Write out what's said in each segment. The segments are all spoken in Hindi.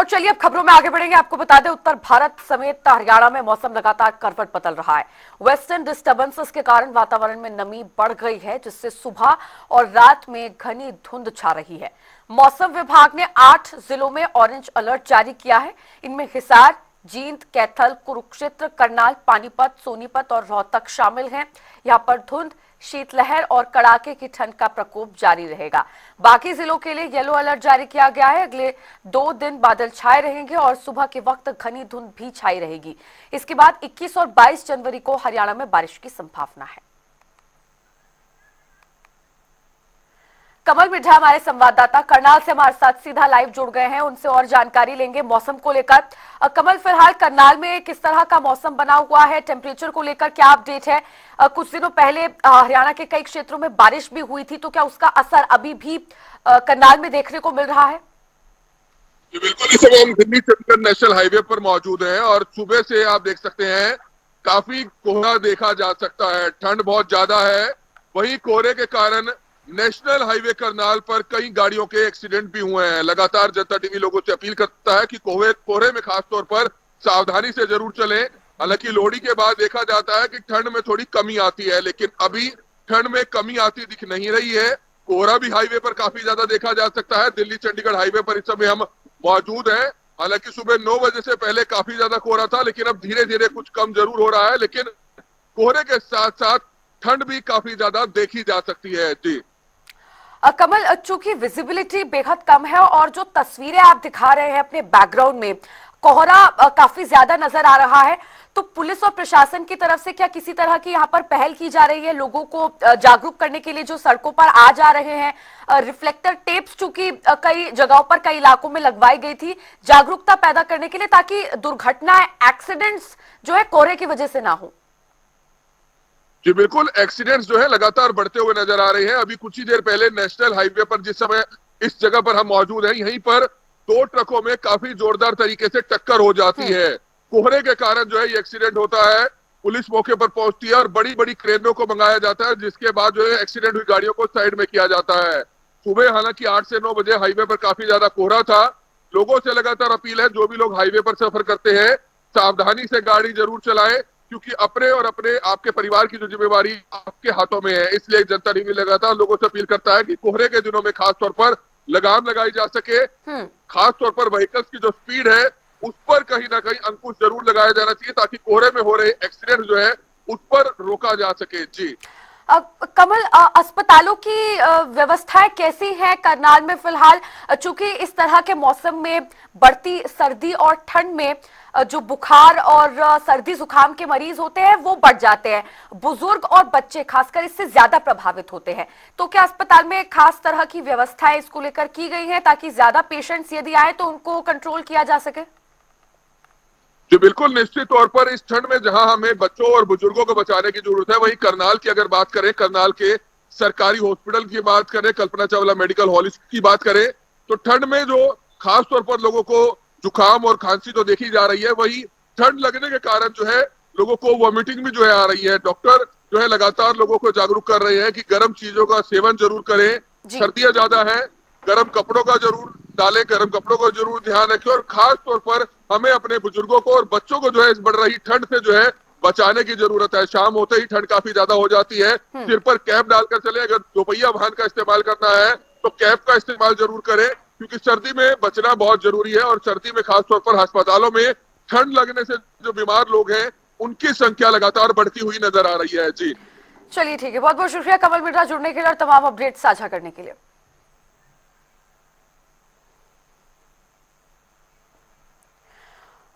और चलिए अब खबरों में आगे बढ़ेंगे। आपको बता दें, उत्तर भारत समेत हरियाणा में मौसम लगातार करवट बदल रहा है। वेस्टर्न डिस्टर्बेंसेस के कारण वातावरण में नमी बढ़ गई है, जिससे सुबह और रात में घनी धुंध छा रही है। मौसम विभाग ने 8 जिलों में ऑरेंज अलर्ट जारी किया है। इनमें हिसार, जींद, कैथल, कुरुक्षेत्र, करनाल, पानीपत, सोनीपत और रोहतक शामिल हैं। यहां पर धुंध, शीतलहर और कड़ाके की ठंड का प्रकोप जारी रहेगा। बाकी जिलों के लिए येलो अलर्ट जारी किया गया है। अगले 2 दिन बादल छाए रहेंगे और सुबह के वक्त घनी धुंध भी छाई रहेगी। इसके बाद 21 और 22 जनवरी को हरियाणा में बारिश की संभावना है। कमल मिर्झा हमारे संवाददाता करनाल से हमारे साथ सीधा लाइव जुड़ गए हैं, उनसे और जानकारी लेंगे मौसम को लेकर। कमल, फिलहाल करनाल में किस तरह का मौसम बना हुआ है? टेम्परेचर को लेकर क्या अपडेट है? कुछ दिनों पहले हरियाणा के कई क्षेत्रों में बारिश भी हुई थी, तो क्या उसका असर अभी भी करनाल में देखने को मिल रहा है? जी बिल्कुल, इस समय हम दिल्ली चंडीगढ़ नेशनल हाईवे पर मौजूद हैं और सुबह से आप देख सकते हैं काफी कोहरा देखा जा सकता है। ठंड बहुत ज्यादा है। वहीं कोहरे के कारण नेशनल हाईवे करनाल पर कई गाड़ियों के एक्सीडेंट भी हुए हैं। लगातार जनता टीवी लोगों से अपील करता है कि कोहरे में खास तौर पर सावधानी से जरूर चलें। हालांकि लोहड़ी के बाद देखा जाता है कि ठंड में थोड़ी कमी आती है, लेकिन अभी ठंड में कमी आती दिख नहीं रही है। कोहरा भी हाईवे पर काफी ज्यादा देखा जा सकता है। दिल्ली चंडीगढ़ हाईवे पर इस समय हम मौजूद है। हालांकि सुबह 9 बजे से पहले काफी ज्यादा कोहरा था, लेकिन अब धीरे धीरे कुछ कम जरूर हो रहा है। लेकिन कोहरे के साथ साथ ठंड भी काफी ज्यादा देखी जा सकती है। जी कमल, चूंकि विजिबिलिटी बेहद कम है और जो तस्वीरें आप दिखा रहे हैं अपने बैकग्राउंड में, कोहरा काफी ज्यादा नजर आ रहा है, तो पुलिस और प्रशासन की तरफ से क्या किसी तरह की यहाँ पर पहल की जा रही है लोगों को जागरूक करने के लिए जो सड़कों पर आ जा रहे हैं? रिफ्लेक्टर टेप्स चूंकि कई जगहों पर, कई इलाकों में लगवाई गई थी जागरूकता पैदा करने के लिए, ताकि दुर्घटना, एक्सीडेंट्स जो है कोहरे की वजह से ना हो। जी बिल्कुल, एक्सीडेंट्स जो है लगातार बढ़ते हुए नजर आ रहे हैं। अभी कुछ ही देर पहले नेशनल हाईवे पर, जिस समय इस जगह पर हम मौजूद हैं, यहीं पर 2 ट्रकों में काफी जोरदार तरीके से टक्कर हो जाती है। कोहरे के कारण जो है ये एक्सीडेंट होता है। पुलिस मौके पर पहुंचती है और बड़ी बड़ी क्रेनों को मंगाया जाता है, जिसके बाद जो है एक्सीडेंट हुई गाड़ियों को साइड में किया जाता है। सुबह हालांकि 8 से 9 बजे हाईवे पर काफी ज्यादा कोहरा था। लोगों से लगातार अपील है, जो भी लोग हाईवे पर सफर करते हैं सावधानी से गाड़ी जरूर चलाएं, क्योंकि अपने और अपने आपके परिवार की जो जिम्मेवारी आपके हाथों में है। इसलिए जनता टीवी लगातार लोगों से अपील करता है कि कोहरे के दिनों में खास तौर पर लगाम लगाई जा सके। खास तौर पर व्हीकल्स की जो स्पीड है उस पर कहीं ना कहीं अंकुश जरूर लगाया जाना चाहिए, ताकि कोहरे में हो रहे एक्सीडेंट जो है उस पर रोका जा सके। जी कमल, अस्पतालों की व्यवस्थाएं कैसी हैं करनाल में फिलहाल? चूंकि इस तरह के मौसम में बढ़ती सर्दी और ठंड में जो बुखार और सर्दी जुकाम के मरीज होते हैं वो बढ़ जाते हैं। बुजुर्ग और बच्चे खासकर इससे ज्यादा प्रभावित होते हैं। तो क्या अस्पताल में खास तरह की व्यवस्थाएं इसको लेकर की गई हैं, ताकि ज्यादा पेशेंट्स यदि आए तो उनको कंट्रोल किया जा सके? जी बिल्कुल, निश्चित तौर पर इस ठंड में जहां हमें बच्चों और बुजुर्गों को बचाने की जरूरत है, वहीं करनाल की अगर बात करें, करनाल के सरकारी हॉस्पिटल की बात करें, कल्पना चावला मेडिकल कॉलेज की बात करें, तो ठंड में जो खास तौर पर लोगों को जुकाम और खांसी तो देखी जा रही है, वही ठंड लगने के कारण जो है लोगों को वॉमिटिंग भी जो है आ रही है। डॉक्टर जो है लगातार लोगों को जागरूक कर रहे हैं कि गर्म चीजों का सेवन जरूर करें। सर्दियां ज्यादा है, गर्म कपड़ों का जरूर डालें, गर्म कपड़ों का जरूर ध्यान रखें। और खास तौर पर हमें अपने बुजुर्गों को और बच्चों को जो है इस बढ़ रही ठंड से जो है बचाने की जरूरत है। शाम होते ही ठंड काफी ज्यादा हो जाती है। सिर पर कैप डालकर चले। अगर दोपहिया वाहन का इस्तेमाल करना है तो कैप का इस्तेमाल जरूर करें, क्योंकि सर्दी में बचना बहुत जरूरी है। और सर्दी में खासतौर पर अस्पतालों में ठंड लगने से जो बीमार लोग हैं उनकी संख्या लगातार बढ़ती हुई नजर आ रही है। जी चलिए ठीक है, बहुत बहुत शुक्रिया कमल मिर्जा जुड़ने के लिए और तमाम अपडेट साझा करने के लिए।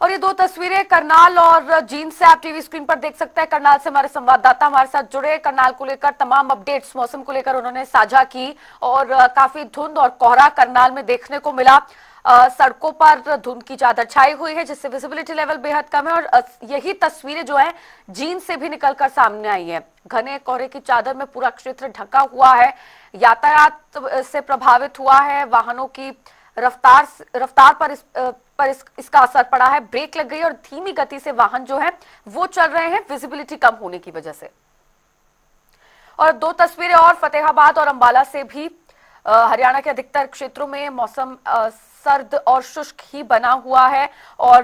और ये 2 तस्वीरें करनाल और जींद से आप टीवी स्क्रीन पर देख सकते हैं। करनाल से हमारे संवाददाता हमारे साथ जुड़े, करनाल को लेकर तमाम अपडेट्स मौसम को लेकर उन्होंने साझा की। और काफी धुंध और कोहरा करनाल में देखने को मिला। सड़कों पर धुंध की चादर छाई हुई है, जिससे विजिबिलिटी लेवल बेहद कम है। और यही तस्वीरें जो है जींद से भी निकलकर सामने आई है। घने कोहरे की चादर में पूरा क्षेत्र ढका हुआ है। यातायात से प्रभावित हुआ है। वाहनों की रफ्तार पर इसका असर पड़ा है। ब्रेक लग गई और धीमी गति से वाहन जो है वो चल रहे हैं विजिबिलिटी कम होने की वजह से। और 2 तस्वीरें और फतेहाबाद और अंबाला से भी। हरियाणा के अधिकतर क्षेत्रों में मौसम सर्द और शुष्क ही बना हुआ है और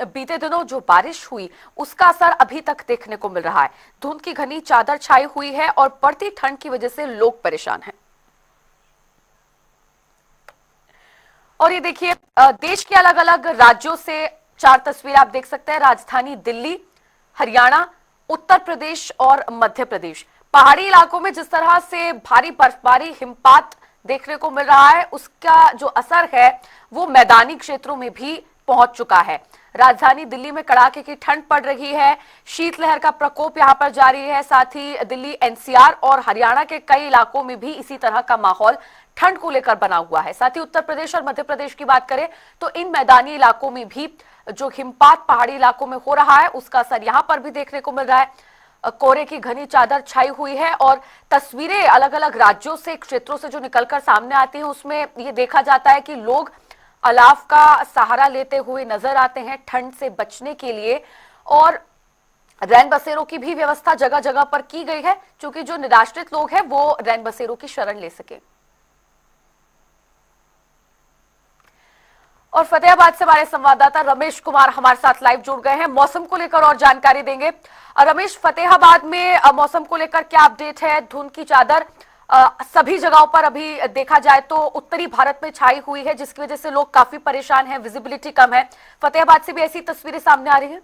बीते दिनों जो बारिश हुई उसका असर अभी तक देखने को मिल रहा है। धुंध की घनी चादर छाई हुई है और बढ़ती ठंड की वजह से लोग परेशान हैं। और ये देखिए, देश के अलग अलग राज्यों से 4 तस्वीरें आप देख सकते हैं। राजधानी दिल्ली, हरियाणा, उत्तर प्रदेश और मध्य प्रदेश। पहाड़ी इलाकों में जिस तरह से भारी बर्फबारी, हिमपात देखने को मिल रहा है, उसका जो असर है वो मैदानी क्षेत्रों में भी पहुंच चुका है। राजधानी दिल्ली में कड़ाके की ठंड पड़ रही है। शीतलहर का प्रकोप यहां पर जारी है। साथ ही दिल्ली, एनसीआर और हरियाणा के कई इलाकों में भी इसी तरह का माहौल ठंड को लेकर बना हुआ है। साथ ही उत्तर प्रदेश और मध्य प्रदेश की बात करें तो इन मैदानी इलाकों में भी जो हिमपात पहाड़ी इलाकों में हो रहा है उसका असर यहां पर भी देखने को मिल रहा है। कोहरे की घनी चादर छाई हुई है और तस्वीरें अलग अलग राज्यों से, क्षेत्रों से जो निकलकर सामने आती हैं उसमें ये देखा जाता है कि लोग अलाव का सहारा लेते हुए नजर आते हैं ठंड से बचने के लिए। और रैन बसेरों की भी व्यवस्था जगह जगह पर की गई है, क्योंकि जो निराश्रित लोग हैं वो रैन बसेरों की शरण ले सके। और फतेहाबाद से हमारे संवाददाता रमेश कुमार हमारे साथ लाइव जुड़ गए हैं, मौसम को लेकर और जानकारी देंगे। रमेश, फतेहाबाद में मौसम को लेकर क्या अपडेट है? धुंध की चादर सभी जगहों पर अभी देखा जाए तो उत्तरी भारत में छाई हुई है, जिसकी वजह से लोग काफी परेशान हैं, विजिबिलिटी कम है। फतेहाबाद से भी ऐसी तस्वीरें सामने आ रही हैं।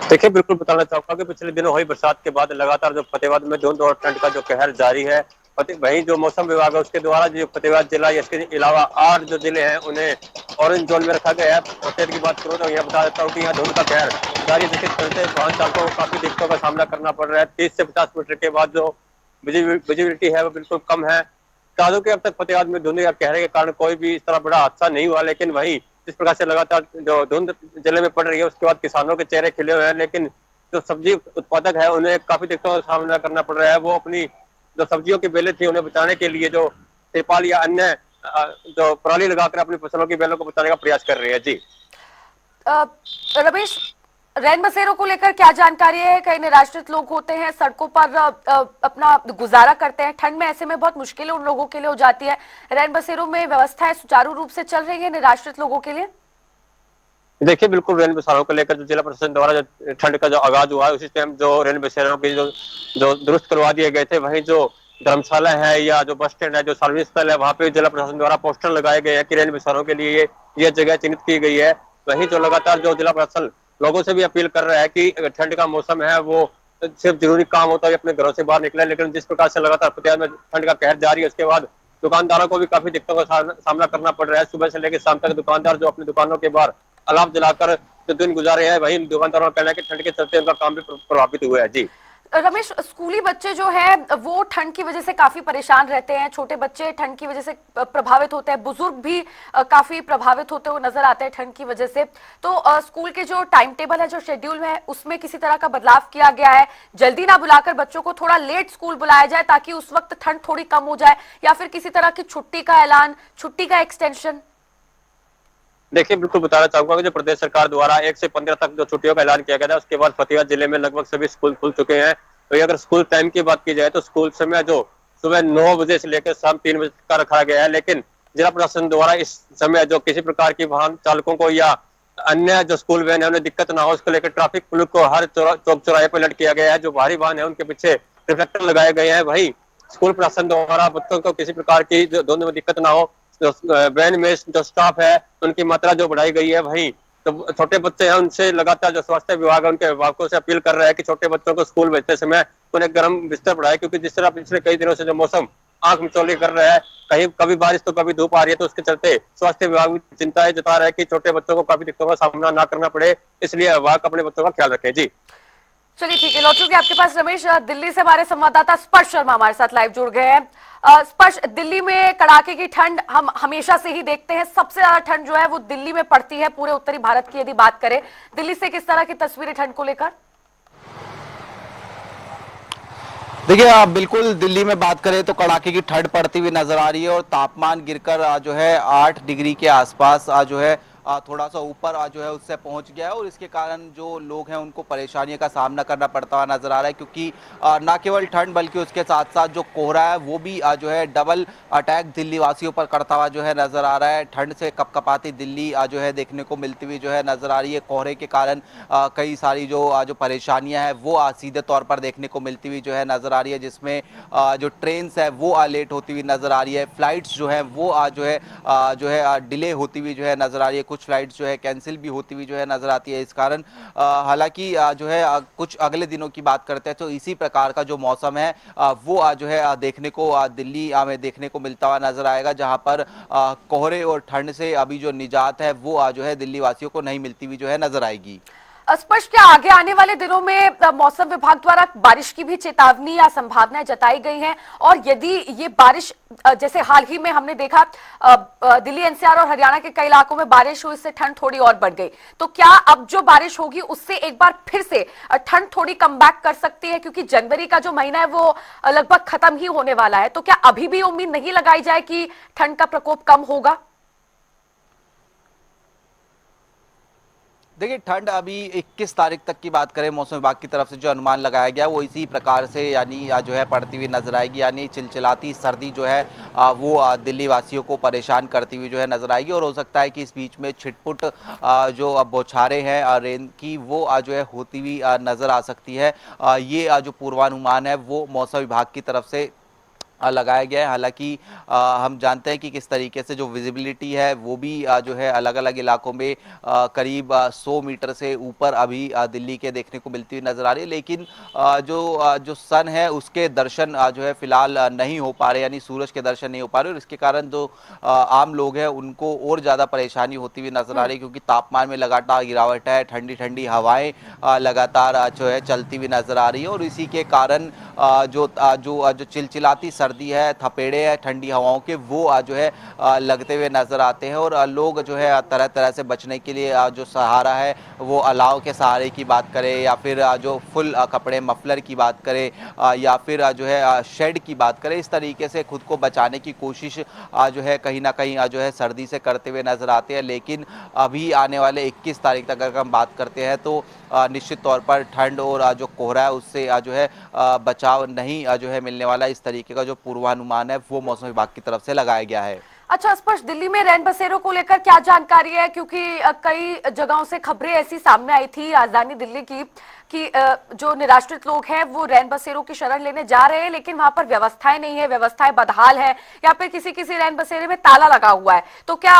देखिए, बिल्कुल बताना चाहूंगा कि पिछले दिनों हुई बरसात के बाद लगातार जो फतेहाबाद में धुंध और ठंड का जो कहर जारी है, वहीं जो मौसम विभाग है उसके द्वारा जो फतेहाबाद जिला, इसके अलावा 8 जो जिले हैं उन्हें ऑरेंज जोन में रखा गया है। फतेहाबाद की बात करूँ तो यह बता देता हूँ कि यहाँ धुंध का कहर जारी, जिसके चलते वाहन चालकों को काफी दिक्कतों का सामना करना पड़ रहा है। 30 से 50 मीटर के बाद जो विजिबिलिटी है वो बिल्कुल कम है। बता दूं कि अब तक फतेहाबाद में धुंध या कहरे के कारण कोई भी इस तरह बड़ा हादसा नहीं हुआ, लेकिन वही जिस प्रकार से लगातार जो धुंध जिले में पड़ रही है उसके बाद किसानों के चेहरे खिले हुए हैं, लेकिन जो सब्जी उत्पादक है उन्हें काफी दिक्कतों का सामना करना पड़ रहा है। वो अपनी जो सब्जियों की बेलें थी उन्हें बचाने के लिए जो तिरपाल या अन्य जो पराली लगाकर अपनी फसलों की बेलों को बचाने का प्रयास कर रहे हैं। जी रमेश, रैन बसेरों को लेकर क्या जानकारी है? कई निराश्रित लोग होते हैं, सड़कों पर अपना गुजारा करते हैं, ठंड में ऐसे में बहुत मुश्किलें उन लोगों के लिए हो जाती है। रैन बसेरों में व्यवस्थाएं सुचारू रूप से चल रही है निराश्रित लोगों के लिए? देखिए, बिल्कुल रैन बसेरों को लेकर जो जिला प्रशासन द्वारा जो ठंड का जो आगाज हुआ है उसी टाइम जो रैन बसेरों की जो दुरुस्त करवा दिए गए थे, वहीं जो धर्मशाला है या जो बस स्टैंड है, जो सार्वजनिक स्थल है, वहां पे जिला प्रशासन द्वारा पोस्टर लगाए गए हैं कि रैन बसेरों के लिए ये जगह चिन्हित की गई है। वहीं जो लगातार जो जिला प्रशासन लोगों से भी अपील कर रहा है कि ठंड का मौसम है वो सिर्फ जरूरी काम होता है अपने घरों से बाहर निकले, लेकिन जिस प्रकार से लगातार फतेहाबाद में ठंड का कहर जारी है उसके बाद दुकानदारों को भी काफी दिक्कतों का सामना करना पड़ रहा है। सुबह से लेकर शाम तक दुकानदार जो अपनी दुकानों के बाहर अलाव जलाकर जो दिन गुजारे हैं, वही दुकानदारों का कहना है कि ठंड के चलते उनका काम भी प्रभावित हुआ है। जी रमेश, स्कूली बच्चे जो है वो ठंड की वजह से काफी परेशान रहते हैं, छोटे बच्चे ठंड की वजह से प्रभावित होते हैं, बुजुर्ग भी काफी प्रभावित होते हुए नजर आते हैं ठंड की वजह से। तो स्कूल के जो टाइम टेबल है, जो शेड्यूल है, उसमें किसी तरह का बदलाव किया गया है? जल्दी ना बुलाकर बच्चों को थोड़ा लेट स्कूल बुलाया जाए ताकि उस वक्त ठंड थोड़ी कम हो जाए, या फिर किसी तरह की छुट्टी का ऐलान, छुट्टी का एक्सटेंशन? देखिए, बिल्कुल बताना चाहूंगा कि जो प्रदेश सरकार द्वारा 1 से 15 तक जो छुट्टियों का ऐलान किया गया था, उसके बाद फतेहाबाद जिले में लगभग सभी स्कूल खुल चुके हैं। तो अगर स्कूल टाइम की बात की जाए तो स्कूल समय जो सुबह 9 बजे से लेकर शाम 3 बजे तक का रखा गया है, लेकिन जिला प्रशासन द्वारा इस समय जो किसी प्रकार की वाहन चालकों को या अन्य जो स्कूल वैन है उन्हें दिक्कत ना हो, उसको लेकर ट्रैफिक पुलिस को हर चौक चौराहे पर अलर्ट किया गया है। जो भारी वाहन है उनके पीछे रिफ्लेक्टर लगाए गए हैं। वही स्कूल प्रशासन द्वारा बच्चों को किसी प्रकार की दोनों में दिक्कत ना हो, वैन में जो स्टाफ है उनकी मात्रा जो बढ़ाई गई है। वहीं तो छोटे बच्चे हैं उनसे लगातार जो स्वास्थ्य विभाग है उनके अभिभावकों से अपील कर रहा है कि छोटे बच्चों को स्कूल भेजते समय उन्हें गर्म बिस्तर पड़ाए, क्योंकि जिस तरह पिछले कई दिनों से जो मौसम आंख मिचौली कर रहा है, कहीं कभी बारिश तो कभी धूप आ रही है, तो उसके चलते स्वास्थ्य विभाग भी चिंता जता रहा है कि छोटे बच्चों को काफी दिक्कतों का सामना ना करना पड़े, इसलिए अभिभावक अपने बच्चों का ख्याल रखें। जी चलिए ठीक है, लौटूंगी आपके पास रमेश। दिल्ली से हमारे संवाददाता स्पर्श शर्मा हमारे साथ लाइव जुड़ गए हैं। स्पर्श, दिल्ली में कड़ाके की ठंड हम हमेशा से ही देखते हैं, सबसे ज्यादा ठंड जो है वो दिल्ली में पड़ती है पूरे उत्तरी भारत की यदि बात करें। दिल्ली से किस तरह की तस्वीरें ठंड को लेकर? देखिए, आप बिल्कुल दिल्ली में बात करें तो कड़ाके की ठंड पड़ती हुई नजर आ रही है और तापमान गिरकर जो है 8 डिग्री के आसपास जो है थोड़ा सा ऊपर जो है उससे पहुंच गया है और इसके कारण जो लोग हैं उनको परेशानियों का सामना करना पड़ता हुआ नजर आ रहा है, क्योंकि ना केवल ठंड बल्कि उसके साथ साथ जो कोहरा है वो भी जो है डबल अटैक दिल्ली वासियों पर करता हुआ जो है नजर आ रहा है। ठंड से कपकपाती दिल्ली जो है देखने को मिलती हुई जो है नजर आ रही है। कोहरे के कारण कई सारी जो परेशानियां हैं वो सीधे तौर पर देखने को मिलती हुई जो है नजर आ रही है, जिसमें जो ट्रेन है वो लेट होती हुई नजर आ रही है। फ्लाइट्स जो है वो जो है डिले होती हुई जो है नजर आ रही है। कुछ फ्लाइट्स जो है कैंसिल भी होती हुई जो है नजर आती है। इस कारण हालांकि जो है कुछ अगले दिनों की बात करते हैं तो इसी प्रकार का जो मौसम है वो जो है देखने को दिल्ली में देखने को मिलता हुआ नजर आएगा, जहां पर कोहरे और ठंड से अभी जो निजात है वो जो है दिल्ली वासियों को नहीं मिलती हुई जो है नजर आएगी। स्पष्ट, क्या आगे आने वाले दिनों में मौसम विभाग द्वारा बारिश की भी चेतावनी या संभावनाएं जताई गई हैं? और यदि ये बारिश जैसे हाल ही में हमने देखा दिल्ली एनसीआर और हरियाणा के कई इलाकों में बारिश हुई, इससे ठंड थोड़ी और बढ़ गई, तो क्या अब जो बारिश होगी उससे एक बार फिर से ठंड थोड़ी कम बैक कर सकती है? क्योंकि जनवरी का जो महीना है वो लगभग खत्म ही होने वाला है, तो क्या अभी भी उम्मीद नहीं लगाई जाए कि ठंड का प्रकोप कम होगा? देखिए, ठंड अभी 21 तारीख तक की बात करें, मौसम विभाग की तरफ से जो अनुमान लगाया गया वो इसी प्रकार से यानी जो है पड़ती हुई नजर आएगी। यानी चिलचिलाती सर्दी जो है वो दिल्ली वासियों को परेशान करती हुई जो है नजर आएगी। और हो सकता है कि इस बीच में छिटपुट जो बौछारें हैं रेन की वो जो है होती हुई नजर आ सकती है। ये जो पूर्वानुमान है वो मौसम विभाग की तरफ से लगाया गया है। हालांकि हम जानते हैं कि किस तरीके से जो विजिबिलिटी है वो भी जो है अलग अलग इलाकों में करीब 100 मीटर से ऊपर अभी दिल्ली के देखने को मिलती हुई नजर आ रही है। लेकिन जो सन है उसके दर्शन जो है फिलहाल नहीं हो पा रहे, यानी सूरज के दर्शन नहीं हो पा रहे। और इसके कारण जो आम लोग हैं उनको और ज़्यादा परेशानी होती हुई नजर आ रही है, क्योंकि तापमान में लगातार गिरावट है, ठंडी ठंडी हवाएं लगातार जो है चलती हुई नजर आ रही है। और इसी के कारण जो चिलचिलाती सर्दी है, थपेड़े है ठंडी हवाओं के, वो जो है लगते हुए नजर आते हैं। और लोग जो है तरह तरह से बचने के लिए जो सहारा है वो अलाव के सहारे की बात करें, या फिर जो फुल कपड़े मफलर की बात करें, या फिर जो है शेड की बात करें, इस तरीके से खुद को बचाने की कोशिश जो है कहीं ना कहीं जो है सर्दी से करते हुए नजर आते हैं। लेकिन अभी आने वाले 21 तारीख तक अगर हम बात करते हैं तो निश्चित तौर पर ठंड और जो कोहरा है उससे जो है बचाव नहीं जो है मिलने वाला। इस तरीके का जो पूर्वानुमान है वो मौसम विभाग की तरफ से लगाया गया है। अच्छा स्पष्ट, दिल्ली में रैन बसेरों को लेकर क्या जानकारी है? क्योंकि कई जगहों से खबरें ऐसी सामने आई थी राजधानी दिल्ली की कि जो निराश्रित लोग हैं वो रैन बसेरों की शरण लेने जा रहे हैं, लेकिन वहां पर व्यवस्थाएं नहीं है, व्यवस्थाएं बदहाल है, या फिर किसी किसी रैन बसेरे में ताला लगा हुआ है। तो क्या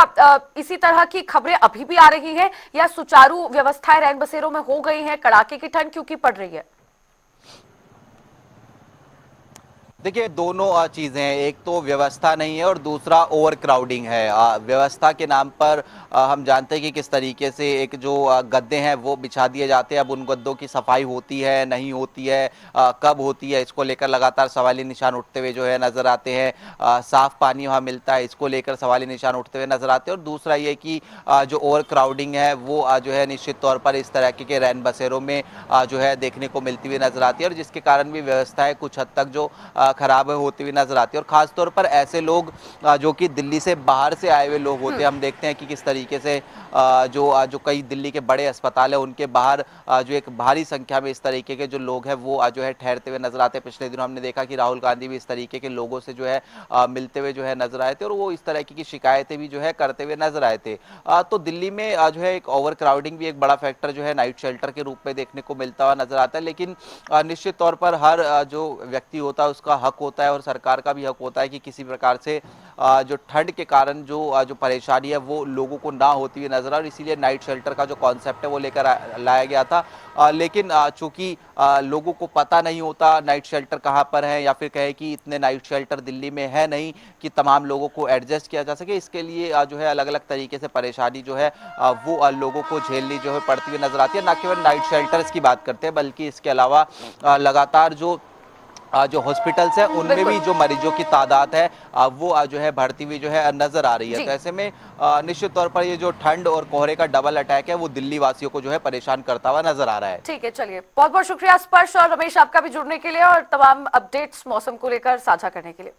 इसी तरह की खबरें अभी भी आ रही हैं, या सुचारू व्यवस्थाएं रैन बसेरों में हो गई हैं? कड़ाके की ठंड क्योंकि पड़ रही है? देखिए, दोनों चीज़ें हैं। एक तो व्यवस्था नहीं है और दूसरा ओवर क्राउडिंग है। व्यवस्था के नाम पर हम जानते हैं कि किस तरीके से एक जो गद्दे हैं वो बिछा दिए जाते हैं। अब उन गद्दों की सफाई होती है नहीं होती है, कब होती है, इसको लेकर लगातार सवाली निशान उठते हुए जो है नज़र आते हैं। साफ़ पानी वहाँ मिलता है, इसको लेकर सवाली निशान उठते हुए नज़र आते हैं। और दूसरा ये कि जो ओवर क्राउडिंग है वो जो है निश्चित तौर पर इस तरह के रैन बसेरों में जो है देखने को मिलती हुई नज़र आती है, और जिसके कारण भी व्यवस्थाएं कुछ हद तक जो खराब होती हुई नजर आती है। और खासतौर पर ऐसे लोग जो कि दिल्ली से बाहर से आए हुए लोग होते हैं, हम देखते हैं कि किस तरीके से जो कई दिल्ली के बड़े अस्पताल है उनके बाहर जो एक भारी संख्या में इस तरीके के जो लोग हैं वो जो है ठहरते हुए नजर आते हैं। पिछले दिनों हमने देखा कि राहुल गांधी भी इस तरीके के लोगों से जो है मिलते हुए जो है नजर आए थे, और वो इस तरह की शिकायतें भी जो है करते हुए नजर आए थे। तो दिल्ली में जो है एक ओवर क्राउडिंग भी एक बड़ा फैक्टर जो है नाइट शेल्टर के रूप में देखने को मिलता हुआ नजर आता है। लेकिन निश्चित तौर पर हर जो व्यक्ति होता है उसका हक होता है और सरकार का भी हक होता है कि किसी प्रकार से जो ठंड के कारण जो परेशानी है वो लोगों को ना होती हुई नजर आए, और इसीलिए नाइट शेल्टर का जो कॉन्सेप्ट है वो लेकर लाया गया था। लेकिन चूंकि लोगों को पता नहीं होता नाइट शेल्टर कहाँ पर है, या फिर कहे कि इतने नाइट शेल्टर दिल्ली में है नहीं कि तमाम लोगों को एडजस्ट किया जा सके, इसके लिए जो है अलग अलग तरीके से परेशानी जो है वो लोगों को झेलनी जो है पड़ती हुई नजर आती है। न केवल नाइट शेल्टर्स की बात करते हैं बल्कि इसके अलावा लगातार जो हॉस्पिटल्स है उनमें भी जो मरीजों की तादाद है वो जो है बढ़ती हुई जो है नजर आ रही है। तो ऐसे में निश्चित तौर पर ये जो ठंड और कोहरे का डबल अटैक है वो दिल्ली वासियों को जो है परेशान करता हुआ नजर आ रहा है। ठीक है, चलिए, बहुत बहुत शुक्रिया स्पर्श और रमेश आपका भी जुड़ने के लिए और तमाम अपडेट्स मौसम को लेकर साझा करने के लिए।